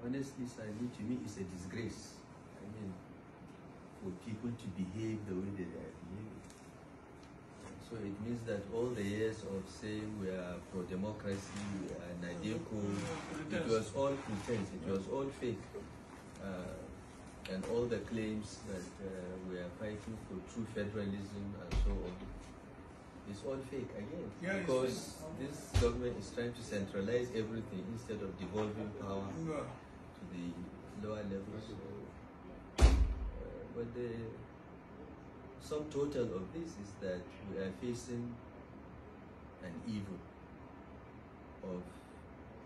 honestly, Sally, to me, it's a disgrace. I mean, for people to behave the way they are behaving. So it means that all the years of saying we are pro-democracy, we are Nadeco, it was all pretense, it was all fake. And all the claims that we are fighting for true federalism and so on, it's all fake again. Yeah, because this government is trying to centralize everything instead of devolving power to the lower levels. But the sum total of this is that we are facing an evil of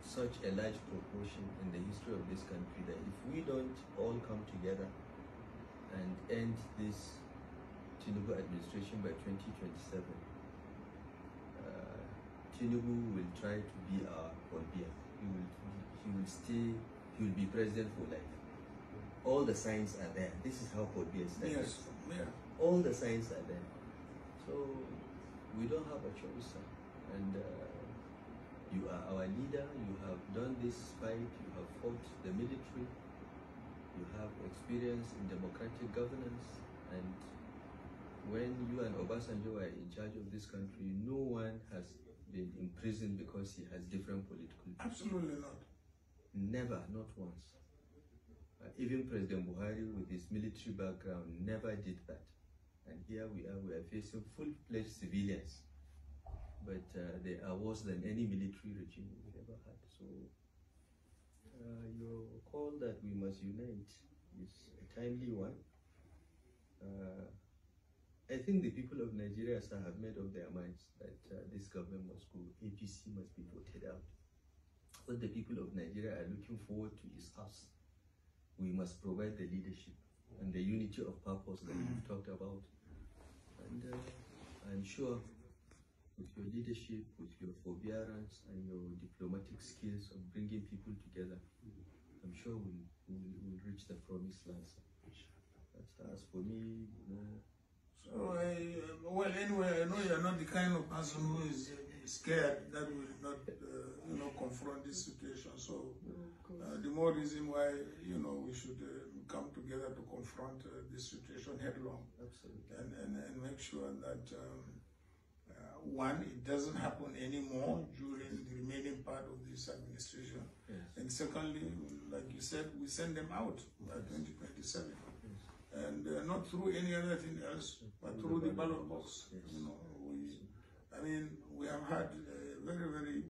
such a large proportion in the history of this country that if we don't all come together and end this Tinubu administration by 2027, Tinubu will try to be our Orbia. He will be president for life. All the signs are there. This is how Orbia is like. Yes, yeah. All the signs are there. So we don't have a choice. And you are our leader, you have done this fight, you have fought the military, you have experience in democratic governance, and when you and Obasanjo are in charge of this country, no one has been imprisoned because he has different political views. Absolutely not. Never, not once. Even President Buhari with his military background never did that. And here we are facing full-fledged civilians. But they are worse than any military regime we've ever had. So your call that we must unite is a timely one. I think the people of Nigeria have made up their minds that this government must go, APC must be voted out. What the people of Nigeria are looking forward to is us. We must provide the leadership and the unity of purpose that we've talked about. And I'm sure with your leadership, with your forbearance and your diplomatic skills of bringing people together, I'm sure we'll reach the promised land. That's as for me. So, well, anyway, I know you're not the kind of person who is scared that will not, confront this situation. So, the more reason why, we should come together to confront this situation headlong. Absolutely. And make sure that one, it doesn't happen anymore during the remaining part of this administration. Yes. And secondly, like you said, we send them out by 2027. Yes. And not through any other thing else, but through the ballot box. Yes. We have had very, very